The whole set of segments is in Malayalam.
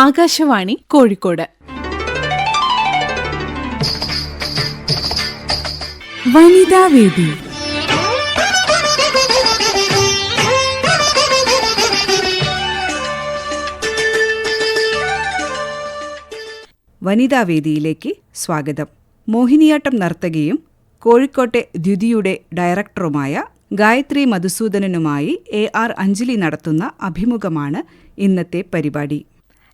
ആകാശവാണി കോഴിക്കോട്. വനിതാവേദി. വനിതാവേദിയിലേക്ക് സ്വാഗതം. മോഹിനിയാട്ടം നർത്തകിയും കോഴിക്കോട്ടെ ദ്യുതിയുടെ ഡയറക്ടറുമായ ഗായത്രി മധുസൂദനനുമായി AR അഞ്ജലി നടത്തുന്ന അഭിമുഖമാണ് ഇന്നത്തെ പരിപാടി.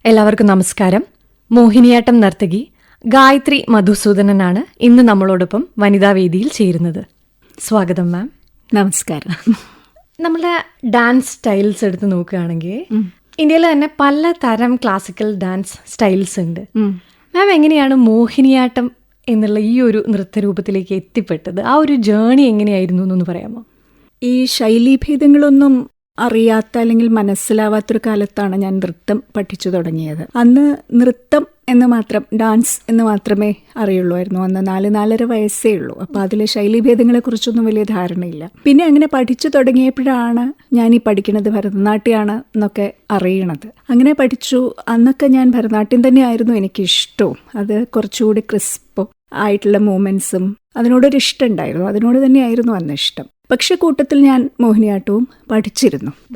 എല്ലാവർക്കും നമസ്കാരം. മോഹിനിയാട്ടം നർത്തകി ഗായത്രി മധുസൂദനനാണ് ഇന്ന് നമ്മളോടൊപ്പം വനിതാവേദിയിൽ ചേരുന്നത്. സ്വാഗതം മാം. നമസ്കാരം. നമ്മളെ ഡാൻസ് സ്റ്റൈൽസ് എടുത്ത് നോക്കുകയാണെങ്കിൽ ഇന്ത്യയിൽ തന്നെ പലതരം ക്ലാസിക്കൽ ഡാൻസ് സ്റ്റൈൽസ് ഉണ്ട്. മാം എങ്ങനെയാണ് മോഹിനിയാട്ടം എന്നുള്ള ഈ ഒരു നൃത്തരൂപത്തിലേക്ക് എത്തിപ്പെട്ടത്? ആ ഒരു ജേണി എങ്ങനെയായിരുന്നു എന്നൊന്ന് പറയാമോ? ഈ ശൈലീഭേദങ്ങളൊന്നും അറിയാത്ത അല്ലെങ്കിൽ മനസ്സിലാവാത്തൊരു കാലത്താണ് ഞാൻ നൃത്തം പഠിച്ചു തുടങ്ങിയത്. അന്ന് നൃത്തം എന്ന് മാത്രം, ഡാൻസ് എന്ന് മാത്രമേ അറിയുള്ളൂ. അന്ന് 4-4.5 വയസ്സേ ഉള്ളൂ. അപ്പോൾ അതിൽ ശൈലീഭേദങ്ങളെ കുറിച്ചൊന്നും വലിയ ധാരണയില്ല. പിന്നെ അങ്ങനെ പഠിച്ചു തുടങ്ങിയപ്പോഴാണ് ഞാൻ ഈ പഠിക്കുന്നത് ഭരതനാട്യമാണ് എന്നൊക്കെ അറിയണത്. അങ്ങനെ പഠിച്ചു. അന്നൊക്കെ ഞാൻ ഭരതനാട്യം തന്നെയായിരുന്നു എനിക്കിഷ്ടവും. അത് കുറച്ചുകൂടി ക്രിസ്പും ആയിട്ടുള്ള മൂമെൻറ്റ്സും അതിനോടൊരു ഇഷ്ടം ഉണ്ടായിരുന്നു. അതിനോട് തന്നെയായിരുന്നു അന്ന് ഇഷ്ടം. പക്ഷെ കൂട്ടത്തിൽ ഞാൻ മോഹിനിയാട്ടവും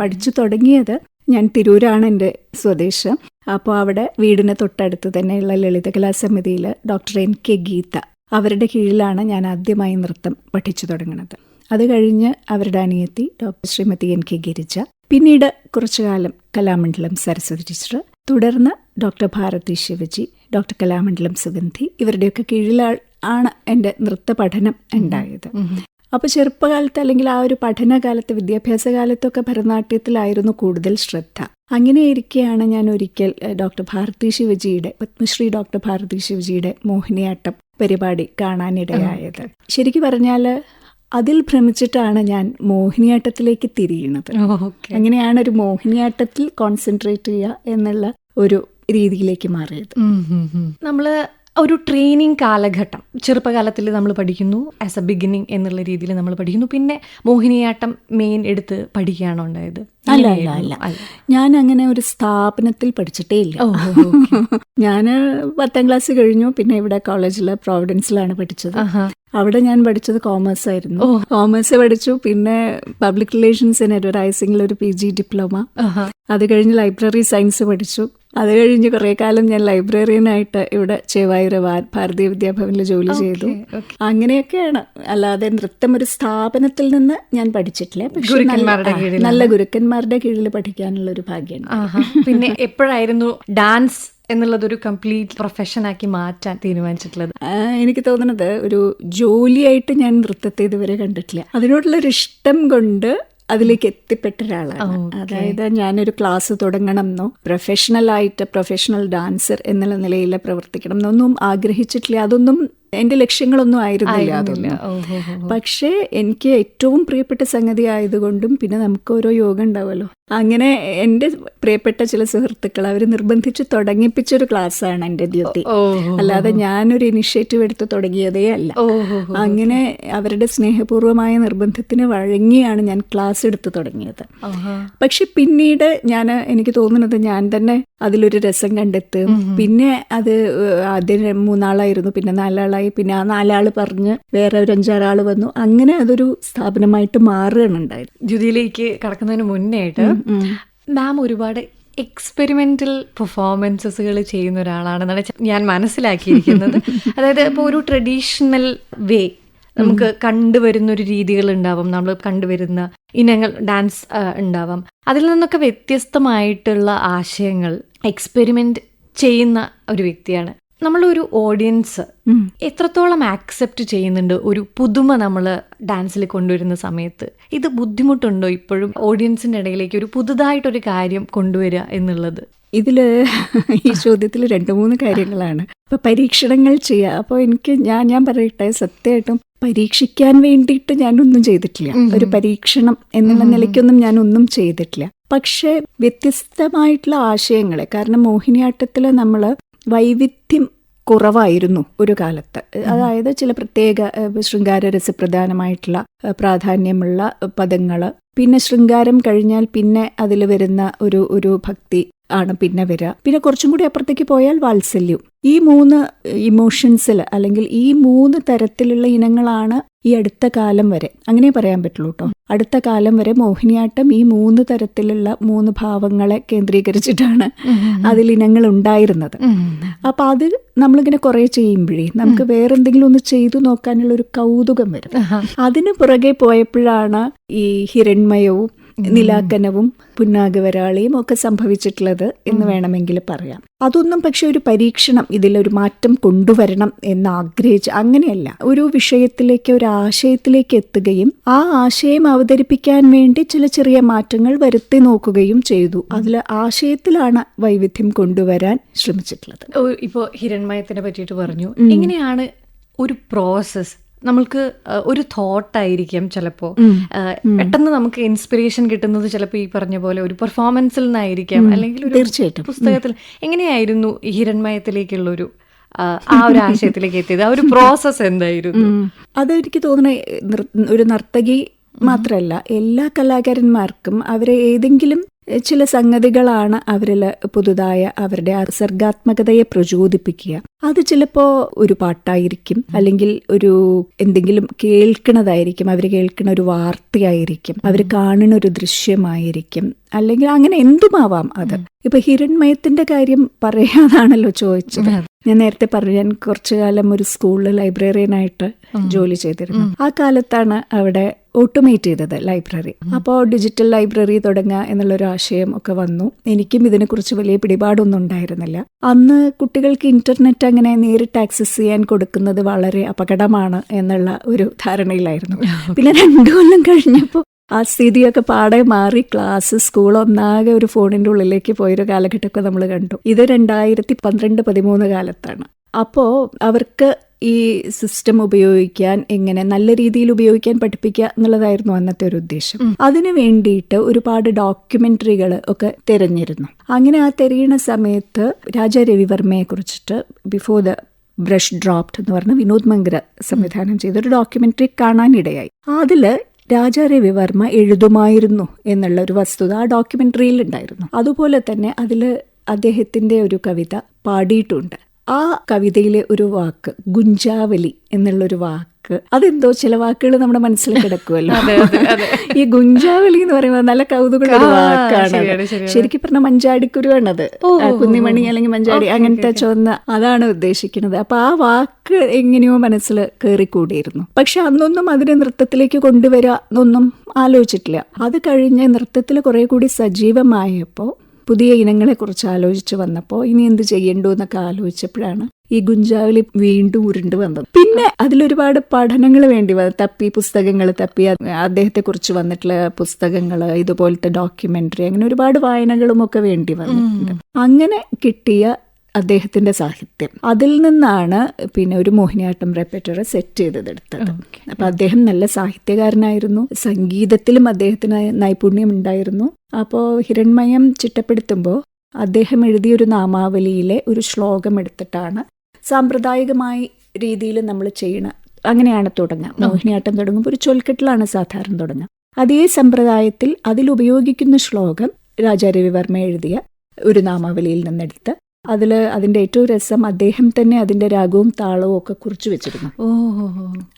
പഠിച്ചു തുടങ്ങിയത് ഞാൻ തിരൂരാണ് എൻ്റെ സ്വദേശം. അപ്പോൾ അവിടെ വീടിന് തൊട്ടടുത്ത് തന്നെയുള്ള ലളിതകലാ സമിതിയിൽ ഡോക്ടർ NK ഗീത, അവരുടെ കീഴിലാണ് ഞാൻ ആദ്യമായി നൃത്തം പഠിച്ചു തുടങ്ങുന്നത്. അത് കഴിഞ്ഞ് അവരുടെ അനിയത്തി ശ്രീമതി NK ഗിരിജ, പിന്നീട് കുറച്ചു കാലം കലാമണ്ഡലം സരസ്വതി ടീച്ചർ, തുടർന്ന് ഡോക്ടർ ഭാരതി ശിവജി, ഡോക്ടർ കലാമണ്ഡലം സുഗന്ധി, ഇവരുടെയൊക്കെ കീഴിലാണ് എൻ്റെ നൃത്ത പഠനം ഉണ്ടായത്. അപ്പോൾ ചെറുപ്പകാലത്ത് അല്ലെങ്കിൽ ആ ഒരു പഠനകാലത്ത്, വിദ്യാഭ്യാസ കാലത്തൊക്കെ ഭരതനാട്യത്തിലായിരുന്നു കൂടുതൽ ശ്രദ്ധ. അങ്ങനെ ഇരിക്കെയാണ് ഞാൻ ഒരിക്കൽ ഡോക്ടർ ഭാരതി ശിവജിയുടെ, പത്മശ്രീ ഡോക്ടർ ഭാരതി ശിവജിയുടെ മോഹിനിയാട്ടം പരിപാടി കാണാനിടയായത്. ശരിക്കും പറഞ്ഞാൽ അതിൽ ഭ്രമിച്ചിട്ടാണ് ഞാൻ മോഹിനിയാട്ടത്തിലേക്ക് തിരിയുന്നത്. അങ്ങനെയാണ് ഒരു മോഹിനിയാട്ടത്തിൽ കോൺസെൻട്രേറ്റ് ചെയ്യുക എന്നുള്ള ഒരു രീതിയിലേക്ക് മാറിയത്. നമ്മള് ഒരു ട്രെയിനിങ് കാലഘട്ടം ചെറുപ്പകാലത്തിൽ നമ്മൾ പഠിക്കുന്നു, ആസ് എ ബിഗിനിങ് എന്നുള്ള രീതിയിൽ നമ്മൾ പഠിക്കുന്നു. പിന്നെ മോഹിനിയാട്ടം മെയിൻ എടുത്ത് പഠിക്കുകയാണോ ഉണ്ടായത്? അല്ല. ഞാൻ അങ്ങനെ ഒരു സ്ഥാപനത്തിൽ പഠിച്ചിട്ടേ ഇല്ല. ഞാൻ 10ാം ക്ലാസ് കഴിഞ്ഞു. പിന്നെ ഇവിടെ കോളേജിൽ പ്രോവിഡൻസിലാണ് പഠിച്ചത്. അവിടെ ഞാൻ പഠിച്ചത് കോമേഴ്സ് ആയിരുന്നു. കോമേഴ്സ് പഠിച്ചു. പിന്നെ പബ്ലിക് റിലേഷൻസ് ആൻഡ് അഡ്വർടൈസിംഗിൽ ഒരു PG ഡിപ്ലോമ. അത് കഴിഞ്ഞ് ലൈബ്രറി സയൻസ് പഠിച്ചു. അത് കഴിഞ്ഞ് കുറേ കാലം ഞാൻ ലൈബ്രറിയനായിട്ട് ഇവിടെ ചേവായൂർ ഭാരതീയ വിദ്യാഭവനിൽ ജോലി ചെയ്തു. അങ്ങനെയൊക്കെയാണ്. അല്ലാതെ നൃത്തം ഒരു സ്ഥാപനത്തിൽ നിന്ന് ഞാൻ പഠിച്ചിട്ടില്ല. പക്ഷേ നല്ല ഗുരുക്കന്മാരുടെ കീഴിൽ പഠിക്കാനുള്ള ഒരു ഭാഗ്യമുണ്ട്. പിന്നെ എപ്പോഴായിരുന്നു ഡാൻസ് എന്നുള്ളതൊരു കംപ്ലീറ്റ് പ്രൊഫഷനാക്കി മാറ്റാൻ തീരുമാനിച്ചിട്ടുള്ളത്? എനിക്ക് തോന്നുന്നത് ഒരു ജോലിയായിട്ട് ഞാൻ നൃത്തത്തെ ഇതുവരെ കണ്ടിട്ടില്ല. അതിനോടുള്ളൊരു ഇഷ്ടം കൊണ്ട് അതിലേക്ക് എത്തിപ്പെട്ട ഒരാളാണ്. അതായത് ഞാനൊരു ക്ലാസ് തുടങ്ങണം എന്നോ പ്രൊഫഷണൽ ഡാൻസർ എന്നുള്ള നിലയിൽ പ്രവർത്തിക്കണം എന്നൊന്നും ആഗ്രഹിച്ചിട്ടില്ല. അതൊന്നും എൻ്റെ ലക്ഷ്യങ്ങളൊന്നും ആയിരുന്നില്ല അതൊന്നും. പക്ഷേ എനിക്ക് ഏറ്റവും പ്രിയപ്പെട്ട സംഗതി ആയതുകൊണ്ടും, പിന്നെ നമുക്ക് ഓരോ യോഗം ഉണ്ടാവുമല്ലോ, അങ്ങനെ എൻ്റെ പ്രിയപ്പെട്ട ചില സുഹൃത്തുക്കൾ അവർ നിർബന്ധിച്ച് തുടങ്ങിപ്പിച്ചൊരു ക്ലാസ്സാണ് എൻ്റെ ദ്യുതി. അല്ലാതെ ഞാനൊരു ഇനിഷ്യേറ്റീവ് എടുത്ത് തുടങ്ങിയതേ അല്ല. അങ്ങനെ അവരുടെ സ്നേഹപൂർവമായ നിർബന്ധത്തിന് വഴങ്ങിയാണ് ഞാൻ ക്ലാസ് എടുത്ത് തുടങ്ങിയത്. പക്ഷെ പിന്നീട് എനിക്ക് തോന്നുന്നത് ഞാൻ തന്നെ അതിലൊരു രസം കണ്ടെത്തും. പിന്നെ അത് ആദ്യം 3 ആളായിരുന്നു, പിന്നെ 4 ആളായി, പിന്നെ ആ 4 ആള് പറഞ്ഞ് വേറെ ഒരു 5-6 ആള് വന്നു. അങ്ങനെ അതൊരു സ്ഥാപനമായിട്ട് മാറുകയാണ് ഉണ്ടായത്. ദ്യുതിയിലേക്ക് കടക്കുന്നതിന് മുന്നേ ആയിട്ട് മാം ഒരുപാട് എക്സ്പെരിമെന്റൽ പെർഫോമൻസസുകൾ ചെയ്യുന്ന ഒരാളാണെന്നാണ് ഞാൻ മനസ്സിലാക്കിയിരിക്കുന്നത്. അതായത് ഇപ്പോൾ ഒരു ട്രഡീഷണൽ വേ നമുക്ക് കണ്ടുവരുന്നൊരു രീതികൾ ഉണ്ടാവും, നമ്മൾ കണ്ടുവരുന്ന ഇനങ്ങൾ ഡാൻസ് ഉണ്ടാവാം. അതിൽ നിന്നൊക്കെ വ്യത്യസ്തമായിട്ടുള്ള ആശയങ്ങൾ എക്സ്പെരിമെന്റ് ചെയ്യുന്ന ഒരു വ്യക്തിയാണ്. നമ്മളൊരു ഓഡിയൻസ് എത്രത്തോളം ആക്സെപ്റ്റ് ചെയ്യുന്നുണ്ട് ഒരു പുതുമ നമ്മൾ ഡാൻസിൽ കൊണ്ടുവരുന്ന സമയത്ത്? ഇത് ബുദ്ധിമുട്ടുണ്ടോ ഇപ്പോഴും ഓഡിയൻസിന്റെ ഇടയിലേക്ക് ഒരു പുതുതായിട്ടൊരു കാര്യം കൊണ്ടുവരിക എന്നുള്ളത്? ഇതില് ഈ ചോദ്യത്തിൽ 2-3 കാര്യങ്ങളാണ്. ഇപ്പൊ പരീക്ഷണങ്ങൾ ചെയ്യുക. അപ്പോൾ എനിക്ക് ഞാൻ പറയട്ടെ, സത്യമായിട്ടും പരീക്ഷിക്കാൻ വേണ്ടിയിട്ട് ഞാനൊന്നും ചെയ്തിട്ടില്ല. ഒരു പരീക്ഷണം എന്നുള്ള നിലയ്ക്കൊന്നും ഞാനൊന്നും ചെയ്തിട്ടില്ല. പക്ഷെ വ്യത്യസ്തമായിട്ടുള്ള ആശയങ്ങളെ, കാരണം മോഹിനിയാട്ടത്തിൽ നമ്മൾ വൈവിധ്യം കുറവായിരുന്നു ഒരു കാലത്ത്. അതായത് ചില പ്രത്യേക ശൃംഗാര രസപ്രധാനമായിട്ടുള്ള പ്രാധാന്യമുള്ള പദങ്ങൾ, പിന്നെ ശൃംഗാരം കഴിഞ്ഞാൽ പിന്നെ അതിൽ വരുന്ന ഒരു ഭക്തി ആണ് പിന്നെ വരിക. പിന്നെ കുറച്ചും കൂടി അപ്പുറത്തേക്ക് പോയാൽ വാത്സല്യവും. ഈ 3 ഇമോഷൻസിൽ അല്ലെങ്കിൽ ഈ 3 തരത്തിലുള്ള ഇനങ്ങളാണ് ഈ അടുത്ത കാലം വരെ, അങ്ങനെ പറയാൻ പറ്റുള്ളൂ കേട്ടോ, അടുത്ത കാലം വരെ മോഹിനിയാട്ടം ഈ 3 തരത്തിലുള്ള 3 ഭാവങ്ങളെ കേന്ദ്രീകരിച്ചിട്ടാണ് അതിൽ ഇനങ്ങൾ ഉണ്ടായിരുന്നത്. അപ്പൊ അത് നമ്മളിങ്ങനെ കുറെ ചെയ്യുമ്പോഴേ നമുക്ക് വേറെന്തെങ്കിലും ഒന്ന് ചെയ്തു നോക്കാനുള്ള ഒരു കൗതുകം വരും. അതിന് പുറകെ പോയപ്പോഴാണ് ഈ ഹിരൺമയവും നിലാക്കനവും പുന്നാഗവരാളിയും ഒക്കെ സംഭവിച്ചിട്ടുള്ളത് എന്ന് വേണമെങ്കിൽ പറയാം. അതൊന്നും പക്ഷെ ഒരു പരീക്ഷണം, ഇതിലൊരു മാറ്റം കൊണ്ടുവരണം എന്ന് ആഗ്രഹിച്ച് അങ്ങനെയല്ല, ഒരു വിഷയത്തിലേക്ക് ഒരു ആശയത്തിലേക്ക് എത്തുകയും ആ ആശയം അവതരിപ്പിക്കാൻ വേണ്ടി ചില ചെറിയ മാറ്റങ്ങൾ വരുത്തി നോക്കുകയും ചെയ്തു. അതിൽ ആശയത്തിലാണ് വൈവിധ്യം കൊണ്ടുവരാൻ ശ്രമിച്ചിട്ടുള്ളത്. ഇപ്പോൾ ഹിരൺമയത്തിനെ പറ്റിയിട്ട് പറഞ്ഞു, എങ്ങനെയാണ് ഒരു പ്രോസസ്? നമ്മൾക്ക് ഒരു തോട്ടായിരിക്കും ചിലപ്പോൾ, പെട്ടെന്ന് നമുക്ക് ഇൻസ്പിറേഷൻ കിട്ടുന്നത് ചിലപ്പോൾ ഈ പറഞ്ഞ പോലെ ഒരു പെർഫോമൻസിൽ നിന്നായിരിക്കാം, അല്ലെങ്കിൽ ഒരു തീർച്ചയായിട്ടും പുസ്തകത്തിൽ. എങ്ങനെയായിരുന്നു ഈ ഹിരൺമയത്തിലേക്കുള്ളൊരു ആ ഒരു ആശയത്തിലേക്ക് എത്തിയത്? ആ ഒരു പ്രോസസ്സ് എന്തായിരുന്നു? അത് എനിക്ക് തോന്നുന്നു ഒരു നർത്തകി മാത്രമല്ല, എല്ലാ കലാകാരന്മാർക്കും അവരെ ഏതെങ്കിലും ചില സംഗതികളാണ് അവരിൽ പുതുതായ അവരുടെ സർഗാത്മകതയെ പ്രചോദിപ്പിക്കുക. അത് ചിലപ്പോൾ ഒരു പാട്ടായിരിക്കും, അല്ലെങ്കിൽ ഒരു എന്തെങ്കിലും കേൾക്കണതായിരിക്കും, അവർ കേൾക്കുന്ന ഒരു വാർത്തയായിരിക്കും, അവർ കാണുന്ന ഒരു ദൃശ്യമായിരിക്കും, അല്ലെങ്കിൽ അങ്ങനെ എന്തുമാവാം അത്. ഇപ്പൊ ഹിരൺമയത്തിന്റെ കാര്യം പറയാതാണല്ലോ ചോദിച്ചത്. ഞാൻ നേരത്തെ പറഞ്ഞു, ഞാൻ കുറച്ചു കാലം ഒരു സ്കൂളിൽ ലൈബ്രറിയനായിട്ട് ജോലി ചെയ്തിരുന്നു. ആ കാലത്താണ് അവിടെ ഓട്ടോമേറ്റ് ചെയ്തത് ലൈബ്രറി. അപ്പോൾ ഡിജിറ്റൽ ലൈബ്രറി തുടങ്ങുക എന്നുള്ളൊരു ആശയം ഒക്കെ വന്നു. എനിക്കും ഇതിനെക്കുറിച്ച് വലിയ പിടിപാടൊന്നും ഉണ്ടായിരുന്നില്ല. അന്ന് കുട്ടികൾക്ക് ഇന്റർനെറ്റ് അങ്ങനെ നേരിട്ട് ആക്സസ് ചെയ്യാൻ കൊടുക്കുന്നത് വളരെ അപകടമാണ് എന്നുള്ള ഒരു ധാരണയിലായിരുന്നു. പിന്നെ 2 കൊല്ലം കഴിഞ്ഞപ്പോൾ ആ സ്ഥിതിയൊക്കെ പാടെ മാറി. ക്ലാസ്, സ്കൂൾ ഒന്നാകെ ഒരു ഫോണിന്റെ ഉള്ളിലേക്ക് പോയൊരു കാലഘട്ടമൊക്കെ നമ്മൾ കണ്ടു. ഇത് 2012-13 കാലത്താണ്. അപ്പോൾ അവർക്ക് ഈ സിസ്റ്റം ഉപയോഗിക്കാൻ, എങ്ങനെ നല്ല രീതിയിൽ ഉപയോഗിക്കാൻ പഠിപ്പിക്കുക എന്നുള്ളതായിരുന്നു അന്നത്തെ ഒരു ഉദ്ദേശം. അതിനു വേണ്ടിയിട്ട് ഒരുപാട് ഡോക്യുമെന്ററികൾ ഒക്കെ തിരഞ്ഞിരുന്നു. അങ്ങനെ ആ തിരയുന്ന സമയത്ത് രാജാ രവിവർമ്മയെ കുറിച്ചിട്ട് ബിഫോർ ദ ബ്രഷ് ഡ്രോപ്ഡ് എന്ന് പറഞ്ഞ വിനോദ് മങ്കര സംവിധാനം ചെയ്തൊരു ഡോക്യുമെന്ററി കാണാനിടയായി. അതില് രാജാ രവിവർമ്മ എഴുതുമായിരുന്നു എന്നുള്ള ഒരു വസ്തുത ആ ഡോക്യുമെന്ററിയിൽ ഉണ്ടായിരുന്നു. അതുപോലെ തന്നെ അതിൽ അദ്ദേഹത്തിന്റെ ഒരു കവിത പാടിയിട്ടുണ്ട്. ആ കവിതയിലെ ഒരു വാക്ക് ഗുഞ്ചാവലി എന്നുള്ളൊരു വാക്ക്, അതെന്തോ ചില വാക്കുകൾ നമ്മുടെ മനസ്സിൽ കിടക്കുമല്ലോ. ഈ ഗുഞ്ചാവലി എന്ന് പറയുമ്പോൾ നല്ല കൗതുകമുള്ള ഒരു വാക്കാണ്. ശരിക്കും പറഞ്ഞ മഞ്ചാടിക്കുരുവാണത്, കുന്നിമണി അല്ലെങ്കിൽ മഞ്ചാടി അങ്ങനത്തെ ചുവന്ന, അതാണ് ഉദ്ദേശിക്കുന്നത്. അപ്പൊ ആ വാക്ക് എങ്ങനെയോ മനസ്സിൽ കയറിക്കൂടിയിരുന്നു. പക്ഷെ അന്നൊന്നും അതിനെ നൃത്തത്തിലേക്ക് കൊണ്ടുവരിക എന്നൊന്നും ആലോചിച്ചിട്ടില്ല. അത് കഴിഞ്ഞ് നൃത്തത്തിൽ കുറെ കൂടി സജീവമായപ്പോൾ, പുതിയ ഇനങ്ങളെ കുറിച്ച് ആലോചിച്ച് വന്നപ്പോൾ ഇനി എന്ത് ചെയ്യണ്ടോ എന്നൊക്കെ ആലോചിച്ചപ്പോഴാണ് ഈ ഗുഞ്ചാവലി വീണ്ടും ഉരുണ്ടു വന്നത്. പിന്നെ അതിലൊരുപാട് പഠനങ്ങൾ വേണ്ടി വന്നു. പുസ്തകങ്ങൾ തപ്പി, അദ്ദേഹത്തെ കുറിച്ച് വന്നിട്ടുള്ള പുസ്തകങ്ങൾ, ഇതുപോലത്തെ ഡോക്യുമെന്ററി, അങ്ങനെ ഒരുപാട് വായനകളും ഒക്കെ വേണ്ടി വന്നിട്ടുണ്ട്. അങ്ങനെ കിട്ടിയ അദ്ദേഹത്തിന്റെ സാഹിത്യം, അതിൽ നിന്നാണ് പിന്നെ ഒരു മോഹിനിയാട്ടം റെപ്പറ്ററി സെറ്റ് ചെയ്തെടുത്തത്. അപ്പൊ അദ്ദേഹം നല്ല സാഹിത്യകാരനായിരുന്നു, സംഗീതത്തിലും അദ്ദേഹത്തിന് നൈപുണ്യം ഉണ്ടായിരുന്നു. അപ്പോൾ ഹിരൺമയം ചിട്ടപ്പെടുത്തുമ്പോൾ അദ്ദേഹം എഴുതിയൊരു നാമാവലിയിലെ ഒരു ശ്ലോകം എടുത്തിട്ടാണ് സാമ്പ്രദായികമായ രീതിയിൽ നമ്മൾ ചെയ്യണ, അങ്ങനെയാണ് തുടങ്ങുക. മോഹിനിയാട്ടം തുടങ്ങുമ്പോൾ ഒരു ചൊൽക്കെട്ടിലാണ് സാധാരണ തുടങ്ങുക. അതേ സമ്പ്രദായത്തിൽ അതിലുപയോഗിക്കുന്ന ശ്ലോകം രാജാ രവിവർമ്മ എഴുതിയ ഒരു നാമാവലിയിൽ നിന്നെടുത്ത്, അതിന്റെ ഏറ്റവും രസം, അദ്ദേഹം തന്നെ അതിന്റെ രാഗവും താളവും ഒക്കെ കുറിച്ചു വെച്ചിരുന്നു.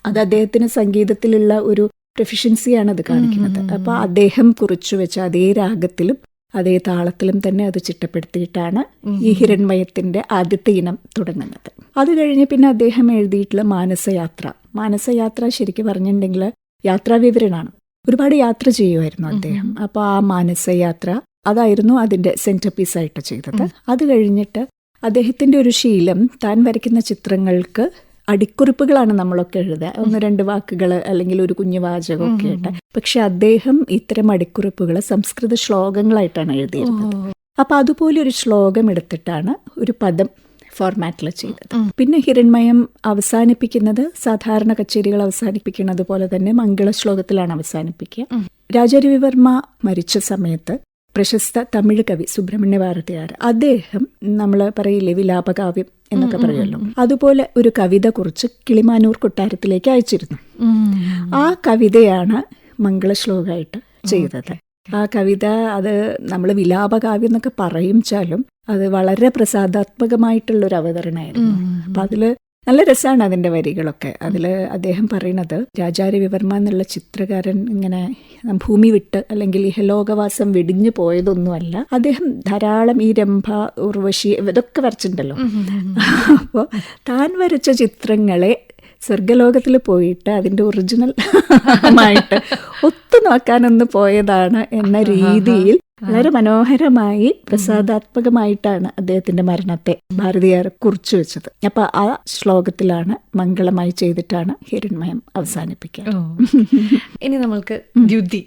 അത് അദ്ദേഹത്തിന് സംഗീതത്തിലുള്ള ഒരു പ്രൊഫിഷ്യൻസിയാണ് അത് കാണിക്കുന്നത്. അപ്പൊ അദ്ദേഹം കുറിച്ചു വെച്ച അതേ രാഗത്തിലും അതേ താളത്തിലും തന്നെ അത് ചിട്ടപ്പെടുത്തിയിട്ടാണ് ഈ ഹിരൺമയത്തിന്റെ ആദ്യത്തെ ഇനം തുടങ്ങുന്നത്. അത് കഴിഞ്ഞ് പിന്നെ അദ്ദേഹം എഴുതിയിട്ടുള്ള മാനസയാത്ര ശരിക്കും പറഞ്ഞിട്ടുണ്ടെങ്കിൽ യാത്രാവിവരണമാണ്. ഒരുപാട് യാത്ര ചെയ്യുമായിരുന്നു അദ്ദേഹം. അപ്പൊ ആ മാനസയാത്ര അതായിരുന്നു അതിന്റെ സെന്റർ പീസായിട്ട് ചെയ്തത്. അത് കഴിഞ്ഞിട്ട് അദ്ദേഹത്തിന്റെ ഒരു ശീലം, താൻ വരയ്ക്കുന്ന ചിത്രങ്ങൾക്ക് അടിക്കുറിപ്പുകളാണ് നമ്മളൊക്കെ എഴുതുക, 1-2 വാക്കുകൾ അല്ലെങ്കിൽ ഒരു കുഞ്ഞു വാചകമൊക്കെ ആയിട്ട്. പക്ഷെ അദ്ദേഹം ഇത്തരം അടിക്കുറിപ്പുകൾ സംസ്കൃത ശ്ലോകങ്ങളായിട്ടാണ് എഴുതിയിരുന്നത്. അപ്പൊ അതുപോലെ ഒരു ശ്ലോകം എടുത്തിട്ടാണ് ഒരു പദം ഫോർമാറ്റിൽ ചെയ്തത്. പിന്നെ ഹിരൺമയം അവസാനിപ്പിക്കുന്നത് സാധാരണ കച്ചേരികൾ അവസാനിപ്പിക്കുന്നത് പോലെ തന്നെ മംഗളശ്ലോകത്തിലാണ് അവസാനിപ്പിക്കുക. രാജാ രവിവർമ്മ മരിച്ച സമയത്ത് പ്രശസ്ത തമിഴ് കവി സുബ്രഹ്മണ്യ ഭാരതിയാർ, അദ്ദേഹം നമ്മൾ പറയില്ലേ വിലാപകാവ്യം എന്നൊക്കെ പറയുമല്ലോ, അതുപോലെ ഒരു കവിത കുറിച്ച് കിളിമാനൂർ കൊട്ടാരത്തിലേക്ക് അയച്ചിരുന്നു. ആ കവിതയാണ് മംഗളശ്ലോകമായിട്ട് ചെയ്തത്. ആ കവിത അത് നമ്മൾ വിലാപകാവ്യം എന്നൊക്കെ പറയിച്ചാലും അത് വളരെ പ്രസാദാത്മകമായിട്ടുള്ളൊരു അവതരണമായിരുന്നു. അപ്പം അതിൽ നല്ല രസമാണ് അതിൻ്റെ വരികളൊക്കെ. അതിൽ അദ്ദേഹം പറയണത് രാജാരവിവർമ്മ എന്നുള്ള ചിത്രകാരൻ ഇങ്ങനെ ഭൂമി വിട്ട് അല്ലെങ്കിൽ ഇഹലോകവാസം വെടിഞ്ഞു പോയതൊന്നുമല്ല. അദ്ദേഹം ധാരാളം ഈ രംഭ, ഉർവശി ഇതൊക്കെ വരച്ചിട്ടുണ്ടല്ലോ. അപ്പോൾ താൻ വരച്ച ചിത്രങ്ങളെ സ്വർഗലോകത്തിൽ പോയിട്ട് അതിൻ്റെ ഒറിജിനൽ ഒത്തു നോക്കാനൊന്ന് പോയതാണ് എന്ന രീതിയിൽ വളരെ മനോഹരമായി പ്രസാദാത്മകമായിട്ടാണ് അദ്ദേഹത്തിന്റെ മരണത്തെ ഭാരതിയാർ കുറിച്ചു വെച്ചത്. അപ്പൊ ആ ശ്ലോകത്തിലാണ് മംഗളമായി ചെയ്തിട്ടാണ് ഹിരൺമയം അവസാനിപ്പിക്കുക. ഇനി നമ്മൾക്ക് ദ്യുതി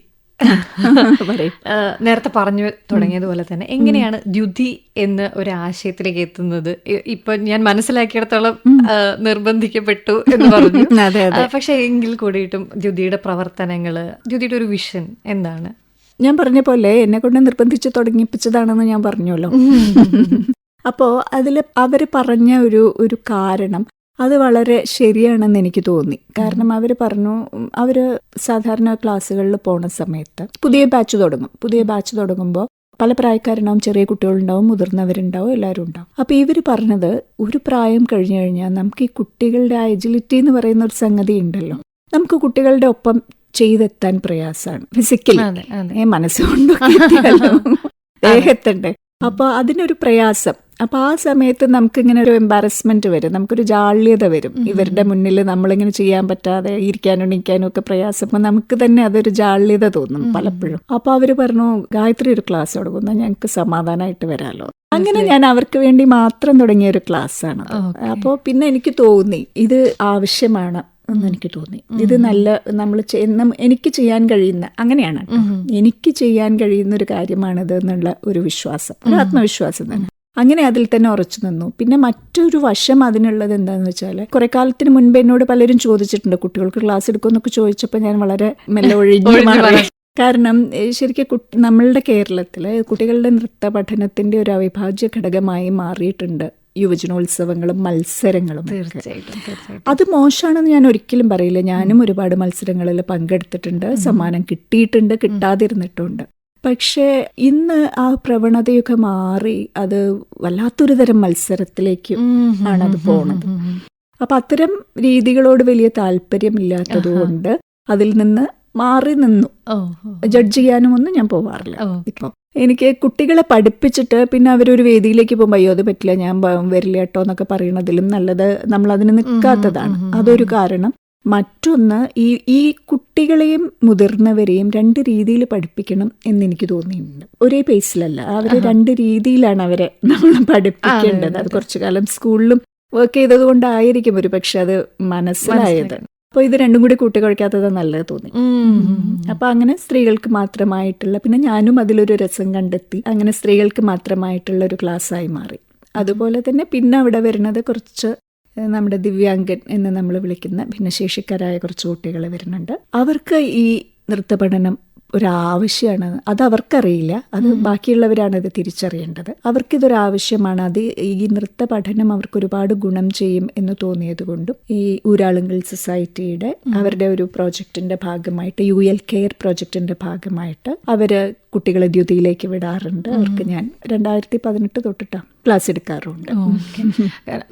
നേരത്തെ പറഞ്ഞു തുടങ്ങിയതുപോലെ തന്നെ എങ്ങനെയാണ് ദ്യുതി എന്ന ഒരു ആശയത്തിലേക്ക് എത്തുന്നത്? ഇപ്പൊ ഞാൻ മനസ്സിലാക്കിയിടത്തോളം നിർബന്ധിക്കപ്പെട്ടു എന്ന് പറഞ്ഞു. പക്ഷെ എങ്കിൽ കൂടിയിട്ടും ദ്യുതിയുടെ പ്രവർത്തനങ്ങള്, ദ്യുതിയുടെ ഒരു വിഷൻ എന്താണ്? ഞാൻ പറഞ്ഞ പോലെ എന്നെ കൊണ്ട് നിർബന്ധിച്ച് തുടങ്ങിപ്പിച്ചതാണെന്ന് ഞാൻ പറഞ്ഞല്ലോ. അപ്പോൾ അതിൽ അവർ പറഞ്ഞ ഒരു കാരണം അത് വളരെ ശരിയാണെന്ന് എനിക്ക് തോന്നി. കാരണം അവർ പറഞ്ഞു, അവർ സാധാരണ ക്ലാസ്സുകളിൽ പോണ സമയത്ത് പുതിയ ബാച്ച് തുടങ്ങുമ്പോൾ പല പ്രായക്കാരുണ്ടാവും, ചെറിയ കുട്ടികളുണ്ടാവും, മുതിർന്നവരുണ്ടാവും, എല്ലാവരും ഉണ്ടാവും. അപ്പോൾ ഇവർ പറഞ്ഞത് ഒരു പ്രായം കഴിഞ്ഞു കഴിഞ്ഞാൽ നമുക്ക് ഈ കുട്ടികളുടെ എജിലിറ്റി എന്ന് പറയുന്ന ഒരു സംഗതി ഉണ്ടല്ലോ, നമുക്ക് കുട്ടികളുടെ ഒപ്പം ചെയ്തെത്താൻ പ്രയാസമാണ് ഫിസിക്കലി, മനസ്സുകൊണ്ടൊക്കെ ദേഹത്തുണ്ട്. അപ്പോൾ അതിനൊരു പ്രയാസം. അപ്പോൾ ആ സമയത്ത് നമുക്കിങ്ങനെ ഒരു എംബാരസ്മെന്റ് വരും, നമുക്കൊരു ജാള്യത വരും. ഇവരുടെ മുന്നിൽ നമ്മളിങ്ങനെ ചെയ്യാൻ പറ്റാതെ ഇരിക്കാനും എണീക്കാനും ഒക്കെ പ്രയാസം, നമുക്ക് തന്നെ അതൊരു ജാള്യത തോന്നും പലപ്പോഴും. അപ്പോൾ അവർ പറഞ്ഞു, ഗായത്രി ഒരു ക്ലാസ് തുടങ്ങുന്ന ഞങ്ങൾക്ക് സമാധാനമായിട്ട് വരാമല്ലോ. അങ്ങനെ ഞാൻ അവർക്ക് വേണ്ടി മാത്രം തുടങ്ങിയ ഒരു ക്ലാസ്സാണ്. അപ്പോൾ പിന്നെ എനിക്ക് തോന്നി ഇത് ആവശ്യമാണ് എന്ന് എനിക്ക് തോന്നി. ഇത് നല്ല നമ്മൾ എനിക്ക് ചെയ്യാൻ കഴിയുന്ന, അങ്ങനെയാണ് എനിക്ക് ചെയ്യാൻ കഴിയുന്ന ഒരു കാര്യമാണിത് എന്നുള്ള ഒരു വിശ്വാസം, ഒരു ആത്മവിശ്വാസം തന്നെ. അങ്ങനെ അതിൽ തന്നെ ഉറച്ചു നിന്നു. പിന്നെ മറ്റൊരു വശം അതിനുള്ളത് എന്താണെന്ന് വെച്ചാൽ, കുറെ കാലത്തിന് മുൻപ് എന്നോട് പലരും ചോദിച്ചിട്ടുണ്ട് കുട്ടികൾക്ക് ക്ലാസ് എടുക്കുമെന്നൊക്കെ ചോദിച്ചപ്പോൾ ഞാൻ വളരെ മെല്ലെ ഒഴിഞ്ഞു മാറി. കാരണം ശരിക്കും നമ്മളുടെ കേരളത്തിൽ കുട്ടികളുടെ നൃത്ത പഠനത്തിന്റെ ഒരു അവിഭാജ്യ ഘടകമായി മാറിയിട്ടുണ്ട് യുവജനോത്സവങ്ങളും മത്സരങ്ങളും. അത് മോശമാണെന്ന് ഞാൻ ഒരിക്കലും പറയില്ല. ഞാനും ഒരുപാട് മത്സരങ്ങളിൽ പങ്കെടുത്തിട്ടുണ്ട്, സമ്മാനം കിട്ടിയിട്ടുണ്ട്, കിട്ടാതിരുന്നിട്ടുണ്ട്. പക്ഷേ ഇന്ന് ആ പ്രവണതയൊക്കെ മാറി അത് വല്ലാത്തൊരു തരം മത്സരത്തിലേക്ക് ആണത് പോണത്. അപ്പൊ അത്തരം രീതികളോട് വലിയ താല്പര്യമില്ലാത്തത് കൊണ്ട് അതിൽ നിന്ന് മാറി നിന്നു. ജഡ്ജ് ചെയ്യാനും ഒന്നും ഞാൻ പോവാറില്ല. ഇപ്പൊ എനിക്ക് കുട്ടികളെ പഠിപ്പിച്ചിട്ട് പിന്നെ അവരൊരു വേദിയിലേക്ക് പോകുമ്പോൾ അയ്യോ അത് പറ്റില്ല, ഞാൻ വരില്ല കേട്ടോ എന്നൊക്കെ പറയണതിലും നല്ലത് നമ്മൾ അതിന് നിൽക്കാത്തതാണ്. അതൊരു കാരണം. മറ്റൊന്ന്, ഈ കുട്ടികളെയും മുതിർന്നവരെയും രണ്ട് രീതിയിൽ പഠിപ്പിക്കണം എന്നെനിക്ക് തോന്നിയിട്ടുണ്ട്. ഒരേ പേസിലല്ല, അവര് രണ്ട് രീതിയിലാണ് അവരെ നമ്മൾ പഠിപ്പിക്കേണ്ടത്. അത് കുറച്ചു കാലം സ്കൂളിലും വർക്ക് ചെയ്തത് കൊണ്ടായിരിക്കും ഒരു പക്ഷെ അത് മനസ്സിലായത്. അപ്പോൾ ഇത് രണ്ടും കൂടി കൂട്ടിക്കുഴയ്ക്കാത്തത് നല്ലത് തോന്നി. അപ്പൊ അങ്ങനെ സ്ത്രീകൾക്ക് മാത്രമായിട്ടുള്ള, പിന്നെ ഞാനും അതിലൊരു രസം കണ്ടെത്തി, അങ്ങനെ സ്ത്രീകൾക്ക് മാത്രമായിട്ടുള്ള ഒരു ക്ലാസ്സായി മാറി. അതുപോലെ തന്നെ പിന്നെ അവിടെ വരുന്നത് കുറച്ച് നമ്മുടെ ദിവ്യാംഗൻ എന്ന് നമ്മൾ വിളിക്കുന്ന ഭിന്നശേഷിക്കാരായ കുറച്ച് കുട്ടികൾ വരുന്നുണ്ട്. അവർക്ക് ഈ നൃത്തപഠനം ഒരാവശ്യമാണ്. അത് അവർക്കറിയില്ല, അത് ബാക്കിയുള്ളവരാണ് ഇത് തിരിച്ചറിയേണ്ടത്. അവർക്കിതൊരാവശ്യമാണ്. അത് ഈ നൃത്ത പഠനം അവർക്ക് ഒരുപാട് ഗുണം ചെയ്യും എന്ന് തോന്നിയത് കൊണ്ടും ഈ ഊരാളുങ്കൽ സൊസൈറ്റിയുടെ അവരുടെ ഒരു പ്രോജക്റ്റിന്റെ ഭാഗമായിട്ട്, UL കെയർ പ്രോജക്റ്റിന്റെ ഭാഗമായിട്ട് അവര് കുട്ടികളെ ദ്യുതിയിലേക്ക് വിടാറുണ്ട്. അവർക്ക് ഞാൻ 2018 തൊട്ടിട്ടാണ് ക്ലാസ് എടുക്കാറുണ്ട്.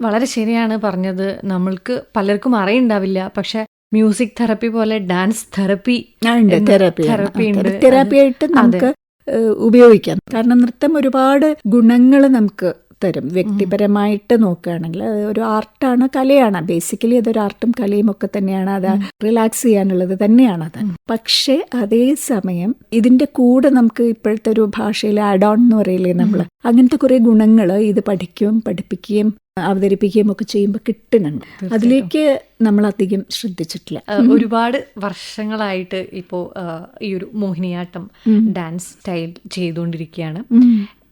വളരെ ശരിയാണ് പറഞ്ഞത്. നമ്മൾക്ക് പലർക്കും അറിയണ്ടാവില്ല, പക്ഷെ മ്യൂസിക് തെറപ്പി പോലെ ഡാൻസ് തെറപ്പി തെറാപ്പിയായിട്ട് നമുക്ക് ഉപയോഗിക്കാം. കാരണം നൃത്തം ഒരുപാട് ഗുണങ്ങൾ നമുക്ക് തരും. വ്യക്തിപരമായിട്ട് നോക്കുകയാണെങ്കിൽ ഒരു ആർട്ടാണ്, കലയാണ്. ബേസിക്കലി അതൊരു ആർട്ടും കലയും ഒക്കെ തന്നെയാണ്. അത് റിലാക്സ് ചെയ്യാനുള്ളത് തന്നെയാണ് അത്. പക്ഷേ അതേസമയം ഇതിന്റെ കൂടെ നമുക്ക് ഇപ്പോഴത്തെ ഒരു ഭാഷയിൽ ആഡ് ഓൺ എന്ന് പറയില്ലേ നമ്മൾ, അങ്ങനത്തെ കുറെ ഗുണങ്ങൾ ഇത് പഠിപ്പിക്കുകയും അവതരിപ്പിക്കുകയും ഒക്കെ ചെയ്യുമ്പോൾ കിട്ടുന്നുണ്ട്. അതിലേക്ക് നമ്മൾ അധികം ശ്രദ്ധിച്ചിട്ടില്ല. ഒരുപാട് വർഷങ്ങളായിട്ട് ഇപ്പോൾ ഈ ഒരു മോഹിനിയാട്ടം ഡാൻസ് സ്റ്റൈൽ ചെയ്തുകൊണ്ടിരിക്കുകയാണ്.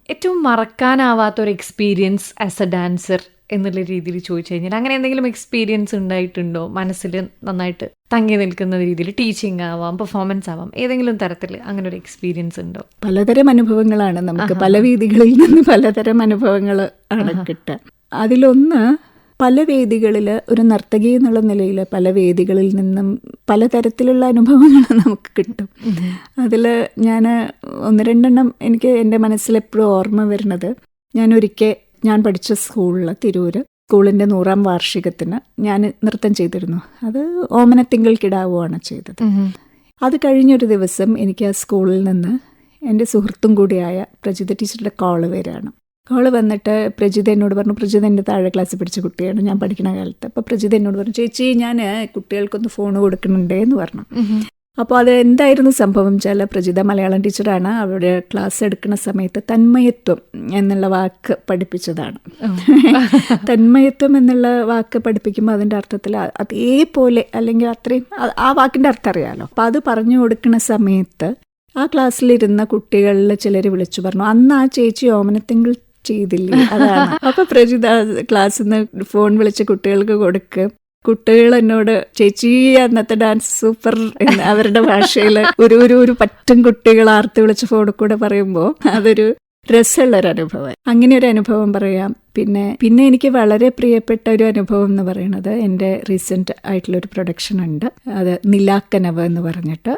ഏറ്റവും മറക്കാനാവാത്ത ഒരു എക്സ്പീരിയൻസ് ആസ് എ ഡാൻസർ എന്നുള്ള രീതിയിൽ ചോദിച്ചു കഴിഞ്ഞാൽ അങ്ങനെ എന്തെങ്കിലും എക്സ്പീരിയൻസ് ഉണ്ടായിട്ടുണ്ടോ? മനസ്സിൽ നന്നായിട്ട് തങ്ങി നിൽക്കുന്ന രീതിയിൽ, ടീച്ചിങ് ആവാം, പെർഫോമൻസ് ആവാം, ഏതെങ്കിലും തരത്തിൽ അങ്ങനെ ഒരു എക്സ്പീരിയൻസ് ഉണ്ടോ? പലതരം അനുഭവങ്ങളാണ് നമുക്ക്, പല വേദികളിൽ നിന്ന് പലതരം അനുഭവങ്ങൾ ആണ് കിട്ടുക. അതിലൊന്ന് പല വേദികളിൽ ഒരു നർത്തകി എന്നുള്ള നിലയിൽ പല വേദികളിൽ നിന്നും പലതരത്തിലുള്ള അനുഭവങ്ങൾ നമുക്ക് കിട്ടും. അതിൽ ഞാൻ 1-2 എനിക്ക് എൻ്റെ മനസ്സിലെപ്പോഴും ഓർമ്മ വരുന്നത്, ഞാൻ പഠിച്ച സ്കൂളിൽ തിരൂര് സ്കൂളിൻ്റെ 100ാം വാർഷികത്തിന് ഞാൻ നൃത്തം ചെയ്തിരുന്നു. അത് ഓമനത്തിങ്കൾ കിടാവുമാണ് ചെയ്തത്. അത് കഴിഞ്ഞൊരു ദിവസം എനിക്ക് ആ സ്കൂളിൽ നിന്ന് എൻ്റെ സുഹൃത്തും കൂടിയായ പ്രജിത ടീച്ചറുടെ കോള് വന്നിട്ട് പ്രജിത എന്നോട് പറഞ്ഞു, പ്രജിത എൻ്റെ താഴെ ക്ലാസ്സിൽ പഠിച്ച കുട്ടിയാണ് ഞാൻ പഠിക്കുന്ന കാലത്ത്. അപ്പോൾ പ്രജിത എന്നോട് പറഞ്ഞു, ചേച്ചി ഞാൻ കുട്ടികൾക്കൊന്ന് ഫോൺ കൊടുക്കുന്നുണ്ടേ എന്ന് പറഞ്ഞു. അപ്പോൾ അത് എന്തായിരുന്നു സംഭവം വെച്ചാൽ, പ്രജിത മലയാളം ടീച്ചറാണ്. അവരുടെ ക്ലാസ് എടുക്കുന്ന സമയത്ത് തന്മയത്വം എന്നുള്ള വാക്ക് പഠിപ്പിച്ചതാണ്. തന്മയത്വം എന്നുള്ള വാക്ക് പഠിപ്പിക്കുമ്പോൾ അതിൻ്റെ അർത്ഥത്തിൽ അതേപോലെ അല്ലെങ്കിൽ അത്രയും ആ വാക്കിൻ്റെ അർത്ഥം അറിയാമല്ലോ. അപ്പോൾ അത് പറഞ്ഞു കൊടുക്കുന്ന സമയത്ത് ആ ക്ലാസ്സിലിരുന്ന കുട്ടികളിൽ ചിലർ വിളിച്ചു പറഞ്ഞു, അന്ന് ആ ചേച്ചി ഓമനത്തിങ്കൾ ചെയ്തില്ലേ, അതാണ്. അപ്പൊ പ്രജിത ക്ലാസ്സിൽ നിന്ന് ഫോൺ വിളിച്ച് കുട്ടികൾക്ക് കൊടുക്കുക. കുട്ടികൾ എന്നോട്, ചേച്ചി അന്നത്തെ ഡാൻസ് സൂപ്പർ എന്ന് അവരുടെ ഭാഷയിൽ ഒരു പറ്റം കുട്ടികൾ ആർത്തി വിളിച്ച് ഫോണിൽ കൂടെ പറയുമ്പോൾ അതൊരു രസമുള്ളൊരു അനുഭവം. അങ്ങനെ ഒരു അനുഭവം പറയാം. പിന്നെ എനിക്ക് വളരെ പ്രിയപ്പെട്ട ഒരു അനുഭവം എന്ന് പറയുന്നത്, എൻ്റെ റീസെന്റ് ആയിട്ടുള്ളൊരു പ്രൊഡക്ഷൻ ഉണ്ട്. അത് നിലാക്കനവ് എന്ന് പറഞ്ഞിട്ട്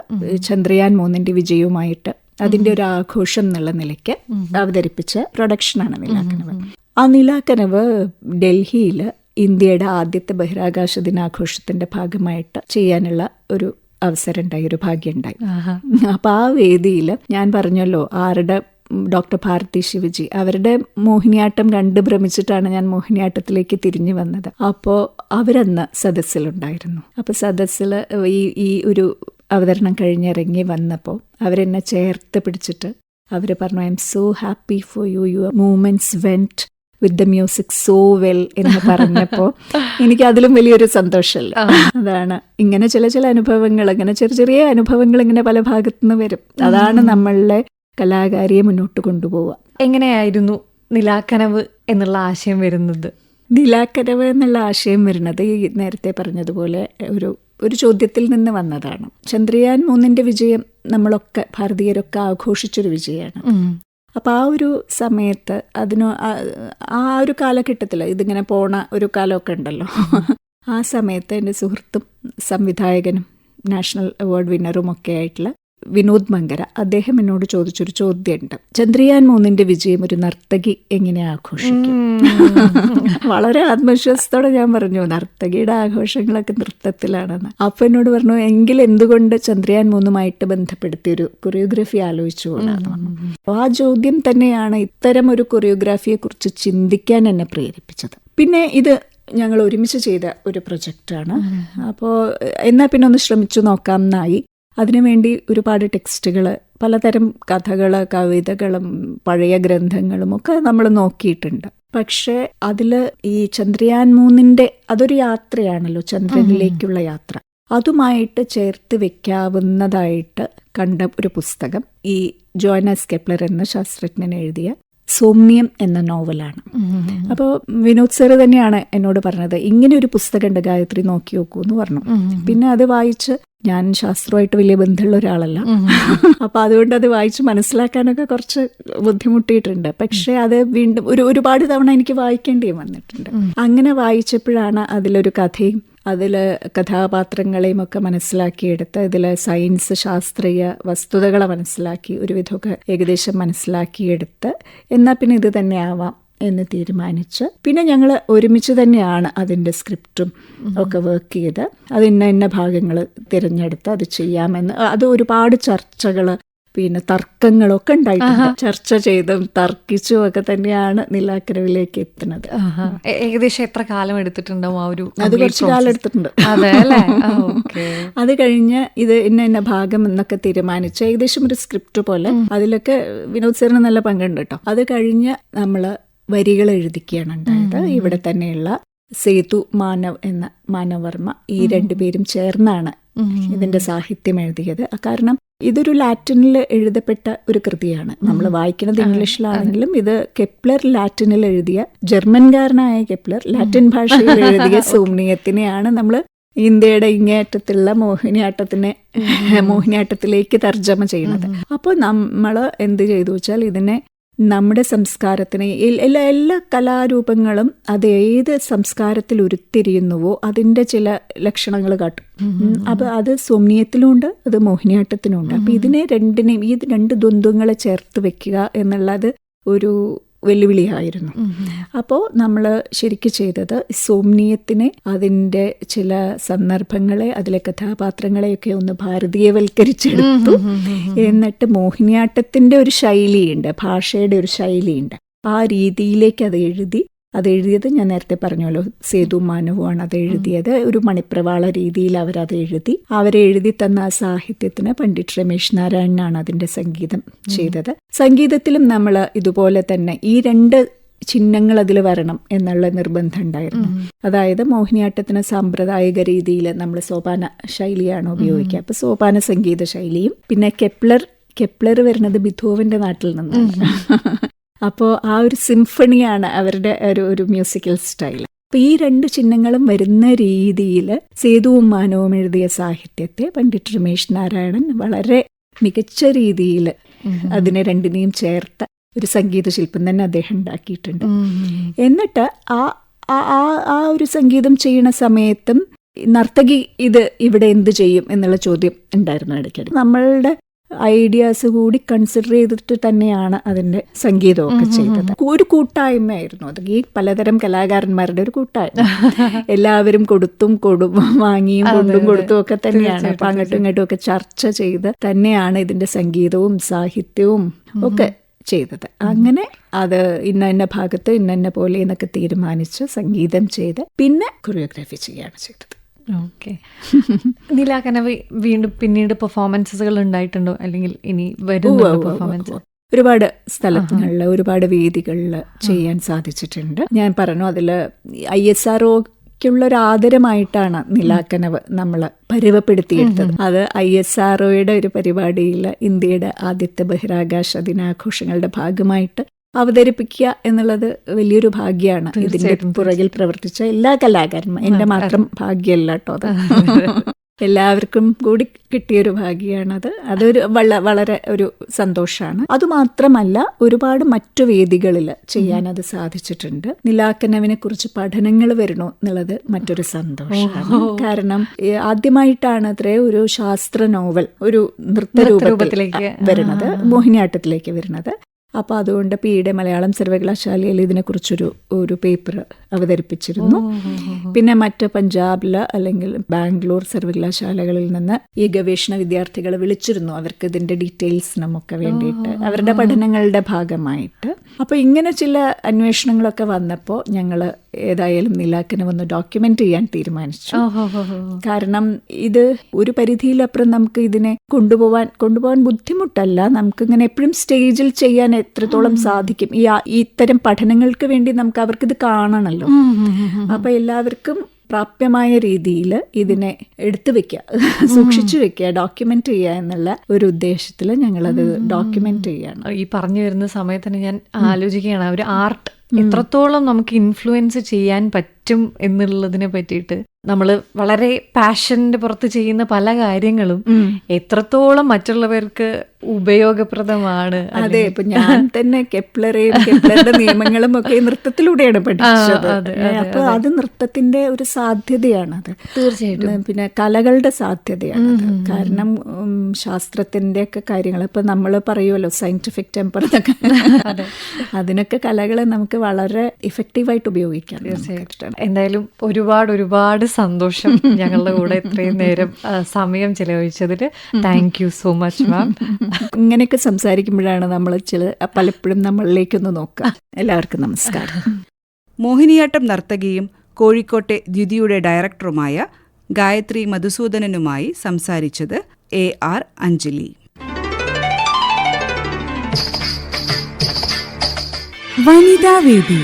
ചന്ദ്രയാൻ 3ന്റെ വിജയവുമായിട്ട് അതിൻ്റെ ഒരു ആഘോഷം എന്നുള്ള നിലയ്ക്ക് അവതരിപ്പിച്ച പ്രൊഡക്ഷനാണ് നിലാക്കനവ്. ആ നിലാക്കനവ് ഡൽഹിയിൽ ഇന്ത്യയുടെ ആദ്യത്തെ ബഹിരാകാശ ദിനാഘോഷത്തിന്റെ ഭാഗമായിട്ട് ചെയ്യാനുള്ള ഒരു അവസരം ഉണ്ടായി, ഒരു ഭാഗ്യം ഉണ്ടായി. അപ്പൊ ആ വേദിയിൽ ഞാൻ പറഞ്ഞല്ലോ, ഡോക്ടർ ഭാരതി ശിവജി അവരുടെ മോഹിനിയാട്ടം കണ്ട് ഭ്രമിച്ചിട്ടാണ് ഞാൻ മോഹിനിയാട്ടത്തിലേക്ക് തിരിഞ്ഞു വന്നത്. അപ്പോൾ അവരന്ന് സദസ്സിലുണ്ടായിരുന്നു. അപ്പോൾ സദസ്സിൽ ഈ ഒരു അവതരണം കഴിഞ്ഞിറങ്ങി വന്നപ്പോൾ അവരെന്നെ ചേർത്ത് പിടിച്ചിട്ട് അവർ പറഞ്ഞു, I M so happy for you, your movements went with the music so well എന്ന് പറഞ്ഞപ്പോൾ എനിക്ക് അതിലും വലിയൊരു സന്തോഷമല്ല. അതാണ് ഇങ്ങനെ ചില അനുഭവങ്ങൾ, ഇങ്ങനെ ചെറിയ അനുഭവങ്ങൾ ഇങ്ങനെ പല ഭാഗത്തുനിന്ന് വരും. അതാണ് നമ്മളുടെ കലാകാരിയെ മുന്നോട്ട് കൊണ്ടുപോവുക. എങ്ങനെയായിരുന്നു നിലാക്കനവ് എന്നുള്ള ആശയം വരുന്നത്? നിലാക്കനവ് എന്നുള്ള ആശയം വരുന്നത് ഈ നേരത്തെ പറഞ്ഞതുപോലെ ഒരു ചോദ്യത്തിൽ നിന്ന് വന്നതാണ്. ചന്ദ്രയാൻ 3ന്റെ വിജയം നമ്മളൊക്കെ ഭാരതീയരൊക്കെ ആഘോഷിച്ചൊരു വിജയമാണ്. അപ്പം ആ ഒരു സമയത്ത് ആ ഒരു കാലഘട്ടത്തിൽ ഇതിങ്ങനെ പോണ ഒരു കാലമൊക്കെ ഉണ്ടല്ലോ. ആ സമയത്ത് എൻ്റെ സുഹൃത്തും സംവിധായകനും നാഷണൽ അവാർഡ് വിന്നറും ഒക്കെ ആയിട്ടുള്ള വിനോദ് മങ്കര, അദ്ദേഹം എന്നോട് ചോദിച്ചൊരു ചോദ്യമുണ്ട്, ചന്ദ്രയാൻ 3ന്റെ വിജയം ഒരു നർത്തകി എങ്ങനെ ആഘോഷിക്കും? വളരെ ആത്മവിശ്വാസത്തോടെ ഞാൻ പറഞ്ഞു, നർത്തകിയുടെ ആഘോഷങ്ങളൊക്കെ നൃത്തത്തിലാണെന്ന്. അപ്പം എന്നോട് പറഞ്ഞു, എങ്കിൽ എന്തുകൊണ്ട് ചന്ദ്രയാൻ 3ുമായിട്ട് ബന്ധപ്പെടുത്തിയൊരു കൊറിയോഗ്രാഫി ആലോചിച്ചുകൂടാന്ന് പറഞ്ഞു. അപ്പോൾ ആ ചോദ്യം തന്നെയാണ് ഇത്തരം ഒരു കൊറിയോഗ്രാഫിയെ കുറിച്ച് ചിന്തിക്കാൻ എന്നെ പ്രേരിപ്പിച്ചത്. പിന്നെ ഇത് ഞങ്ങൾ ഒരുമിച്ച് ചെയ്ത ഒരു പ്രൊജക്റ്റാണ്. അപ്പോൾ എന്നാൽ പിന്നെ ഒന്ന് ശ്രമിച്ചു നോക്കാം എന്നായി. അതിനുവേണ്ടി ഒരുപാട് ടെക്സ്റ്റുകൾ, പലതരം കഥകൾ, കവിതകളും പഴയ ഗ്രന്ഥങ്ങളും ഒക്കെ നമ്മൾ നോക്കിയിട്ടുണ്ട്. പക്ഷേ അതിൽ ഈ ചന്ദ്രയാൻ 3ന്റെ അതൊരു യാത്രയാണല്ലോ, ചന്ദ്രനിലേക്കുള്ള യാത്ര. അതുമായിട്ട് ചേർത്ത് വെക്കാവുന്നതായിട്ട് കണ്ട ഒരു പുസ്തകം ഈ ജോഹന്നസ് കെപ്ലർ എന്ന ശാസ്ത്രജ്ഞൻ എഴുതിയ സൗമ്യം എന്ന നോവലാണ്. അപ്പോൾ വിനോദ് സാറ് തന്നെയാണ് എന്നോട് പറഞ്ഞത്, ഇങ്ങനെ ഒരു പുസ്തകം ഉണ്ട് ഗായത്രി, നോക്കി നോക്കൂ എന്ന് പറഞ്ഞു. പിന്നെ അത് വായിച്ച്, ഞാൻ ശാസ്ത്രമായിട്ട് വലിയ ബന്ധമുള്ള ഒരാളല്ല, അപ്പൊ അതുകൊണ്ട് അത് വായിച്ച് മനസ്സിലാക്കാനൊക്കെ കുറച്ച് ബുദ്ധിമുട്ടിയിട്ടുണ്ട്. പക്ഷെ അത് വീണ്ടും ഒരുപാട് തവണ എനിക്ക് വായിക്കേണ്ടിയും വന്നിട്ടുണ്ട്. അങ്ങനെ വായിച്ചപ്പോഴാണ് അതിലൊരു കഥയും അതിൽ കഥാപാത്രങ്ങളെയും ഒക്കെ മനസ്സിലാക്കിയെടുത്ത് ഇതിൽ സയൻസ്, ശാസ്ത്രീയ വസ്തുതകളെ മനസ്സിലാക്കി ഒരുവിധമൊക്കെ ഏകദേശം മനസ്സിലാക്കിയെടുത്ത് എന്നാൽ പിന്നെ ഇത് തന്നെ ആവാം എന്ന് തീരുമാനിച്ച് പിന്നെ ഞങ്ങൾ ഒരുമിച്ച് തന്നെയാണ് അതിൻ്റെ സ്ക്രിപ്റ്റും ഒക്കെ വർക്ക് ചെയ്ത് അത് ഇന്ന ഭാഗങ്ങൾ തിരഞ്ഞെടുത്ത് അത് ചെയ്യാമെന്ന് അത് ഒരുപാട് ചർച്ചകൾ പിന്നെ തർക്കങ്ങളൊക്കെ ഉണ്ടായിട്ടുണ്ട്. ചർച്ച ചെയ്തും തർക്കിച്ചും ഒക്കെ തന്നെയാണ് നിലാക്കനവിലേക്ക് എത്തുന്നത്. ഏകദേശം എത്ര കാലം എടുത്തിട്ടുണ്ടാവും ആ ഒരു? അത് കുറച്ച് കാലം എടുത്തിട്ടുണ്ട്. അത് കഴിഞ്ഞ് ഇത് ഇന്ന ഭാഗം എന്നൊക്കെ തീരുമാനിച്ച് ഏകദേശം ഒരു സ്ക്രിപ്റ്റ് പോലെ അതിലൊക്കെ വിനോദ് സാറിന് നല്ല പങ്കുണ്ട് കേട്ടോ. അത് കഴിഞ്ഞ് നമ്മൾ വരികൾ എഴുതിക്കുകയാണ് ഉണ്ടായത്. ഇവിടെ തന്നെയുള്ള സേതു മാനവ് എന്ന മാനവ് വർമ്മ, ഈ രണ്ടുപേരും ചേർന്നാണ് ഇതിന്റെ സാഹിത്യം എഴുതിയത്. കാരണം ഇതൊരു ലാറ്റിനിൽ എഴുതപ്പെട്ട ഒരു കൃതിയാണ്. നമ്മൾ വായിക്കുന്നത് ഇംഗ്ലീഷിലാണെങ്കിലും ഇത് കെപ്ലർ ലാറ്റിനിൽ എഴുതിയ, ജർമ്മൻകാരനായ കെപ്ലർ ലാറ്റിൻ ഭാഷയിൽ എഴുതിയ സൗമ്യത്തിനെയാണ് നമ്മൾ ഇന്ത്യയുടെ ഇങ്ങേയറ്റത്തുള്ള മോഹിനിയാട്ടത്തിലേക്ക് തർജ്ജമ ചെയ്യുന്നത്. അപ്പോൾ നമ്മൾ എന്ത് ചെയ്തു വെച്ചാൽ ഇതിനെ നമ്മുടെ സംസ്കാരത്തിന് എല്ലാ കലാരൂപങ്ങളും അത് ഏത് സംസ്കാരത്തിൽ ഉരുത്തിരിയുന്നുവോ അതിൻ്റെ ചില ലക്ഷണങ്ങൾ കാട്ടും. അപ്പോൾ അത് സോമ്നിയത്തിലുമുണ്ട്, അത് മോഹിനിയാട്ടത്തിനുമുണ്ട്. അപ്പോൾ രണ്ടിനെയും ഈ രണ്ട് ദ്വന്ദ്വങ്ങളെ ചേർത്ത് വെക്കുക എന്നുള്ളത് ഒരു വെല്ലുവിളിയായിരുന്നു. അപ്പോൾ നമ്മൾ ശരിക്കും ചെയ്തത് സോമ്നിയത്തിനെ അതിൻ്റെ ചില സന്ദർഭങ്ങളെ അതിലെ കഥാപാത്രങ്ങളെയൊക്കെ ഒന്ന് ഭാരതീയവൽക്കരിച്ചെടുത്തു. എന്നിട്ട് മോഹിനിയാട്ടത്തിൻ്റെ ഒരു ശൈലിയുണ്ട്, ഭാഷയുടെ ഒരു ശൈലിയുണ്ട്, ആ രീതിയിലേക്ക് അത് എഴുതിയത് ഞാൻ നേരത്തെ പറഞ്ഞല്ലോ, സേതു മാനവുമാണ് അത് എഴുതിയത്. ഒരു മണിപ്രവാള രീതിയിൽ അവരത് എഴുതി തന്ന ആ സാഹിത്യത്തിന് പണ്ഡിറ്റ് രമേശ് നാരായണനാണ് അതിൻ്റെ സംഗീതം ചെയ്തത്. സംഗീതത്തിലും നമ്മൾ ഇതുപോലെ തന്നെ ഈ രണ്ട് ചിഹ്നങ്ങൾ അതിൽ വരണം എന്നുള്ള നിർബന്ധം ഉണ്ടായിരുന്നു. അതായത് മോഹിനിയാട്ടത്തിന് സാമ്പ്രദായിക രീതിയിൽ നമ്മൾ സോപാന ശൈലിയാണ് ഉപയോഗിക്കുക. അപ്പോൾ സോപാന സംഗീത ശൈലിയും പിന്നെ കെപ്ലർ വരുന്നത് ബിഥോവന്റെ നാട്ടിൽ നിന്നാണ്. അപ്പോൾ ആ ഒരു സിംഫണിയാണ് അവരുടെ ഒരു മ്യൂസിക്കൽ സ്റ്റൈൽ. അപ്പോൾ ഈ രണ്ട് ചിഹ്നങ്ങളും വരുന്ന രീതിയിൽ സേതുവും മാനവും എഴുതിയ സാഹിത്യത്തെ പണ്ഡിറ്റ് രമേശ് നാരായണൻ വളരെ മികച്ച രീതിയിൽ അതിനെ രണ്ടിനെയും ചേർത്ത ഒരു സംഗീത ശില്പം തന്നെ അദ്ദേഹം ഉണ്ടാക്കിയിട്ടുണ്ട്. എന്നിട്ട് ആ ഒരു സംഗീതം ചെയ്യുന്ന സമയത്തും നർത്തകി ഇവിടെ എന്ത് ചെയ്യും എന്നുള്ള ചോദ്യം ഉണ്ടായിരുന്നു ഇടയ്ക്കിടെ. നമ്മളുടെ ഐഡിയാസ് കൂടി കൺസിഡർ ചെയ്തിട്ട് തന്നെയാണ് അതിൻ്റെ സംഗീതമൊക്കെ ചെയ്തത്. ഒരു കൂട്ടായ്മയായിരുന്നു അത്, ഈ പലതരം കലാകാരന്മാരുടെ ഒരു കൂട്ടായ്മ. എല്ലാവരും വാങ്ങിയും കൊടുത്തും ഒക്കെ തന്നെയാണ്. അപ്പം അങ്ങോട്ടും ഇങ്ങോട്ടും ഒക്കെ ചർച്ച ചെയ്ത് തന്നെയാണ് ഇതിൻ്റെ സംഗീതവും സാഹിത്യവും ഒക്കെ ചെയ്തത്. അങ്ങനെ അത് ഇന്ന ഭാഗത്ത് ഇന്ന പോലെ എന്നൊക്കെ തീരുമാനിച്ച് സംഗീതം ചെയ്ത് പിന്നെ കൊറിയോഗ്രാഫി ചെയ്യുകയാണ് ചെയ്തത്. ഓക്കെ. നീലാകനവ് വീണ്ടും പിന്നീട് പെർഫോമൻസുകൾ ഉണ്ടായിട്ടുണ്ടോ, അല്ലെങ്കിൽ ഇനി വരുന്ന പെർഫോമൻസ്? ഒരുപാട് സ്ഥലങ്ങളിൽ ഒരുപാട് വേദികളിൽ ചെയ്യാൻ സാധിച്ചിട്ടുണ്ട്. ഞാൻ പറഞ്ഞു അതിൽ ISROയ്ക്കുള്ള ഒരു ആദരമായിട്ടാണ് നീലാകനവ് നമ്മൾ പരുവപ്പെടുത്തിയെടുത്തത്. അത് ISROയുടെ ഒരു പരിപാടിയിൽ ഇന്ത്യയുടെ ആദ്യത്തെ ബഹിരാകാശ ദിനാഘോഷങ്ങളുടെ ഭാഗമായിട്ട് അവതരിപ്പിക്കുക എന്നുള്ളത് വലിയൊരു ഭാഗ്യമാണ്. ഇതിന്റെ പുറകിൽ പ്രവർത്തിച്ച എല്ലാ കലാകാരന്മാരും, എന്റെ മാത്രം ഭാഗ്യമല്ല കേട്ടോ, അത് എല്ലാവർക്കും കൂടി കിട്ടിയൊരു ഭാഗ്യമാണത്. അതൊരു വളരെ ഒരു സന്തോഷമാണ്. അതുമാത്രമല്ല ഒരുപാട് മറ്റു വേദികളിൽ ചെയ്യാൻ അത് സാധിച്ചിട്ടുണ്ട്. നീലാകനവിനെ കുറിച്ച് പഠനങ്ങൾ വരണോ എന്നുള്ളത് മറ്റൊരു സന്തോഷമാണ്. കാരണം ആദ്യമായിട്ടാണ് അത്രേ ഒരു ശാസ്ത്ര നോവൽ ഒരു നൃത്തരൂപത്തിലേക്ക് വരുന്നത്, മോഹിനിയാട്ടത്തിലേക്ക് വരുന്നത്. അപ്പോൾ അതുകൊണ്ട് PID മലയാളം സർവകലാശാലയിൽ ഇതിനെക്കുറിച്ചൊരു പേപ്പർ അവതരിപ്പിച്ചിരുന്നു. പിന്നെ മറ്റ് പഞ്ചാബിൽ അല്ലെങ്കിൽ ബാംഗ്ലൂർ സർവകലാശാലകളിൽ നിന്ന് ഈ ഗവേഷണ വിദ്യാർത്ഥികളെ വിളിച്ചിരുന്നു, അവർക്ക് ഇതിൻ്റെ ഡീറ്റെയിൽസിനുമൊക്കെ വേണ്ടിയിട്ട്, അവരുടെ പഠനങ്ങളുടെ ഭാഗമായിട്ട്. അപ്പോൾ ഇങ്ങനെ ചില അന്വേഷണങ്ങളൊക്കെ വന്നപ്പോൾ ഞങ്ങൾ ഏതായാലും നീലാകനവ് ഒന്ന് ഡോക്യുമെന്റ് ചെയ്യാൻ തീരുമാനിച്ചു. കാരണം ഇത് ഒരു പരിധിയിലപ്പുറം നമുക്ക് ഇതിനെ കൊണ്ടുപോകാൻ ബുദ്ധിമുട്ടല്ല, നമുക്കിങ്ങനെ എപ്പോഴും സ്റ്റേജിൽ ചെയ്യാൻ എത്രത്തോളം സാധിക്കും. ഇത്തരം പഠനങ്ങൾക്ക് വേണ്ടി നമുക്ക് അവർക്കിത് കാണണമല്ലോ. അപ്പൊ എല്ലാവർക്കും പ്രാപ്യമായ രീതിയിൽ ഇതിനെ എടുത്തു വെക്കുക, സൂക്ഷിച്ചു വെക്കുക, ഡോക്യുമെന്റ് ചെയ്യുക എന്നുള്ള ഒരു ഉദ്ദേശത്തിൽ ഞങ്ങളത് ഡോക്യുമെന്റ് ചെയ്യാണ്. ഈ പറഞ്ഞു വരുന്ന സമയത്ത് തന്നെ ഞാൻ ആലോചിക്കുകയാണ്, ഒരു ആർട്ട് എത്രത്തോളം നമുക്ക് ഇൻഫ്ലുവൻസ് ചെയ്യാൻ പറ്റും എന്നുള്ളതിനെ പറ്റിയിട്ട്. നമ്മൾ വളരെ പാഷന്റെ പുറത്ത് ചെയ്യുന്ന പല കാര്യങ്ങളും എത്രത്തോളം മറ്റുള്ളവർക്ക് ഉപയോഗപ്രദമാണ്. അതെ, ഇപ്പൊ ഞാൻ തന്നെ കെപ്ലറുടെ നിയമങ്ങളും ഒക്കെ നൃത്തത്തിലൂടെയാണ് പഠിച്ചത്. അപ്പൊ അത് നൃത്തത്തിന്റെ ഒരു സാധ്യതയാണത്, തീർച്ചയായിട്ടും. പിന്നെ കലകളുടെ സാധ്യതയാണത്. കാരണം ശാസ്ത്രത്തിന്റെ ഒക്കെ കാര്യങ്ങൾ ഇപ്പൊ നമ്മൾ പറയുമല്ലോ സയന്റിഫിക് ടെമ്പർ എന്നൊക്കെ, അതിനൊക്കെ കലകളെ നമുക്ക് വളരെ ഇഫക്റ്റീവായിട്ട് ഉപയോഗിക്കാം. തീർച്ചയായിട്ടും. എന്തായാലും ഒരുപാട് സന്തോഷം ഞങ്ങളുടെ കൂടെ ഇത്രയും നേരം സമയം ചെലവഴിച്ചതിൽ. Thank you so much ma'am. ഇങ്ങനെയൊക്കെ സംസാരിക്കുമ്പോഴാണ് നമ്മൾ പലപ്പോഴും നമ്മളിലേക്കൊന്ന് നോക്കുക. എല്ലാവർക്കും നമസ്കാരം. മോഹിനിയാട്ടം നർത്തകിയും കോഴിക്കോട്ടെ ദ്യുതിയുടെ ഡയറക്ടറുമായ ഗായത്രി മധുസൂദനനുമായി സംസാരിച്ചത് AR അഞ്ജലി. വനിതാവേദി.